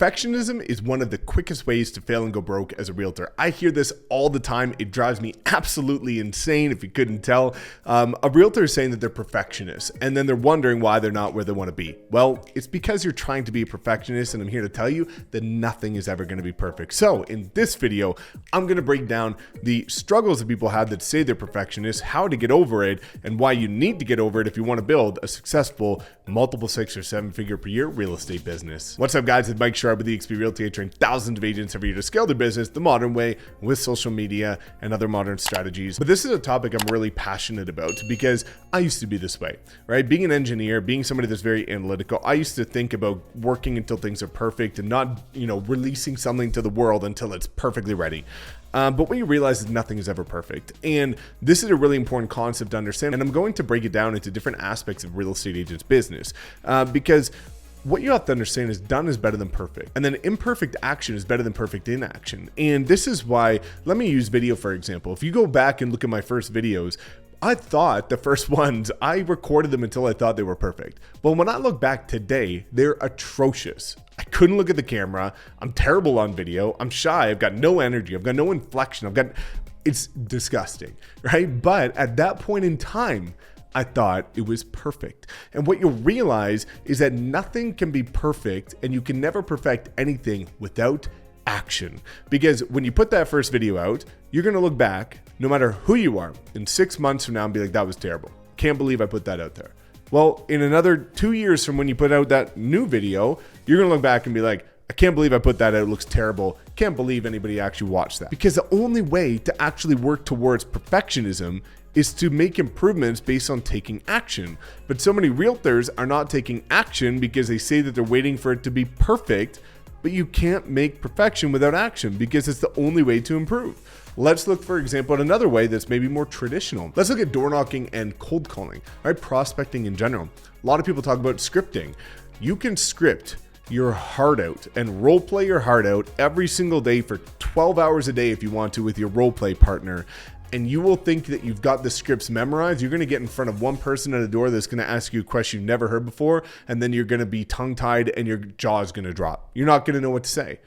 Perfectionism is one of the quickest ways to fail and go broke as a realtor. I hear this all the time. It drives me absolutely insane if you couldn't tell. A realtor is saying that they're perfectionists and then they're wondering why they're not where they want to be. Well, it's because you're trying to be a perfectionist, and I'm here to tell you that nothing is ever going to be perfect. So in this video, I'm going to break down the struggles that people have that say they're perfectionists, how to get over it, and why you need to get over it if you want to build a successful multiple 6 or 7 figure per year real estate business. What's up, guys? It's Mike Sherrard with eXp Realty. I train thousands of agents every year to scale their business the modern way with social media and other modern strategies. But this is a topic I'm really passionate about because I used to be this way, right? Being an engineer, being somebody that's very analytical, I used to think about working until things are perfect and not, releasing something to the world until it's perfectly ready. But what you realize is nothing is ever perfect. And this is a really important concept to understand. And I'm going to break it down into different aspects of real estate agents' business because what you have to understand is done is better than perfect. And then imperfect action is better than perfect inaction. And this is why, let me use video for example. If you go back and look at my first videos, I thought the first ones, I recorded them until I thought they were perfect. But when I look back today, they're atrocious. I couldn't look at the camera. I'm terrible on video. I'm shy. I've got no energy. I've got no inflection. It's disgusting, right? But at that point in time, I thought it was perfect. And what you'll realize is that nothing can be perfect and you can never perfect anything without action. Because when you put that first video out, you're going to look back, no matter who you are, in 6 months from now and be like, that was terrible. Can't believe I put that out there. Well, in another 2 years from when you put out that new video, you're going to look back and be like, I can't believe I put that out. It looks terrible. Can't believe anybody actually watched that. Because the only way to actually work towards perfectionism is to make improvements based on taking action. But so many realtors are not taking action because they say that they're waiting for it to be perfect, but you can't make perfection without action because it's the only way to improve. Let's look, for example, at another way that's maybe more traditional. Let's look at door knocking and cold calling, right? Prospecting in general. A lot of people talk about scripting. You can script your heart out and role play your heart out every single day for 12 hours a day if you want to with your role play partner. And you will think that you've got the scripts memorized. You're going to get in front of one person at a door that's going to ask you a question you've never heard before. And then you're going to be tongue-tied and your jaw is going to drop. You're not going to know what to say.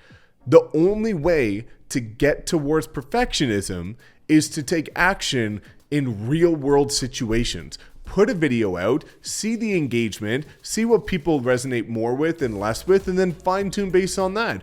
The only way to get towards perfectionism is to take action in real world situations. Put a video out, see the engagement, see what people resonate more with and less with, and then fine tune based on that.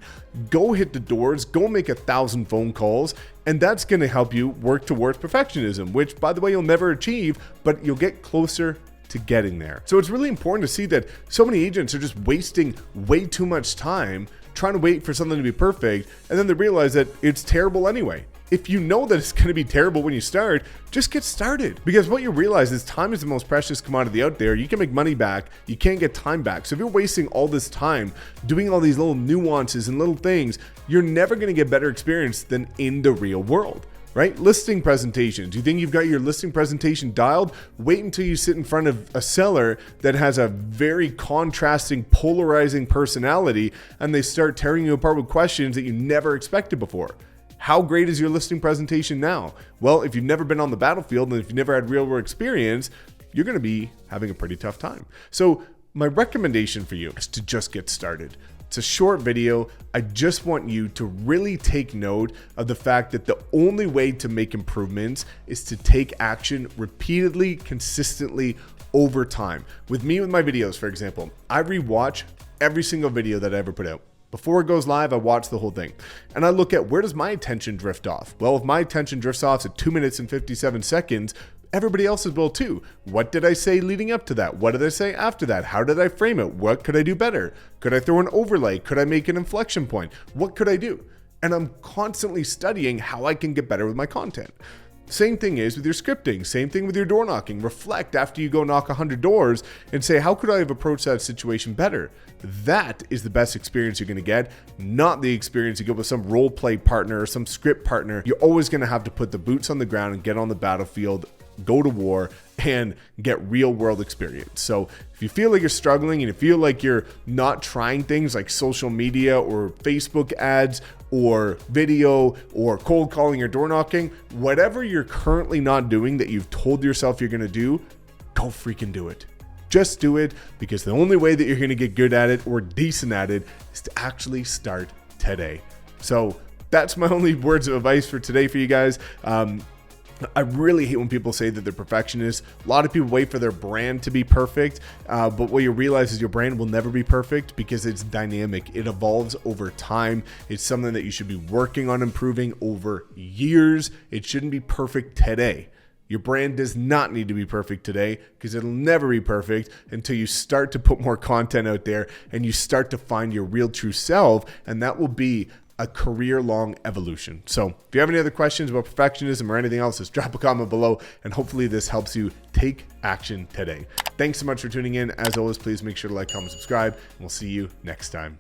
Go hit the doors, go make 1,000 phone calls, and that's going to help you work towards perfectionism, which, by the way, you'll never achieve, but you'll get closer to getting there. So it's really important to see that so many agents are just wasting way too much time trying to wait for something to be perfect, and then they realize that it's terrible anyway. If you know that it's going to be terrible when you start, just get started. Because what you realize is time is the most precious commodity out there. You can make money back, you can't get time back. So if you're wasting all this time doing all these little nuances and little things, you're never going to get better experience than in the real world. Right? Listing presentations. You think you've got your listing presentation dialed? Wait until you sit in front of a seller that has a very contrasting, polarizing personality, and they start tearing you apart with questions that you never expected before. How great is your listing presentation now? Well, if you've never been on the battlefield and if you've never had real world experience, you're going to be having a pretty tough time. So my recommendation for you is to just get started. It's a short video. I just want you to really take note of the fact that the only way to make improvements is to take action repeatedly, consistently over time. With me, with my videos, for example, I rewatch every single video that I ever put out. Before it goes live, I watch the whole thing and I look at where does my attention drift off? Well, if my attention drifts off at 2 minutes and 57 seconds, everybody else's will too. What did I say leading up to that? What did I say after that? How did I frame it? What could I do better? Could I throw an overlay? Could I make an inflection point? What could I do? And I'm constantly studying how I can get better with my content. Same thing is with your scripting, same thing with your door knocking. Reflect after you go knock 100 doors and say, how could I have approached that situation better? That is the best experience you're gonna get, not the experience you get with some role play partner or some script partner. You're always gonna have to put the boots on the ground and get on the battlefield, go to war, and get real world experience. So if you feel like you're struggling and you feel like you're not trying things like social media or Facebook ads or video or cold calling or door knocking, whatever you're currently not doing that you've told yourself you're going to do, go freaking do it. Just do it, because the only way that you're going to get good at it or decent at it is to actually start today. So that's my only words of advice for today for you guys. I really hate when people say that they're perfectionists. A lot of people wait for their brand to be perfect, but what you realize is your brand will never be perfect because it's dynamic. It evolves over time. It's something that you should be working on improving over years. It shouldn't be perfect today. Your brand does not need to be perfect today, because it'll never be perfect until you start to put more content out there and you start to find your real true self, and that will be a career-long evolution. So if you have any other questions about perfectionism or anything else, just drop a comment below, and hopefully this helps you take action today. Thanks so much for tuning in. As always, please make sure to like, comment, subscribe, and we'll see you next time.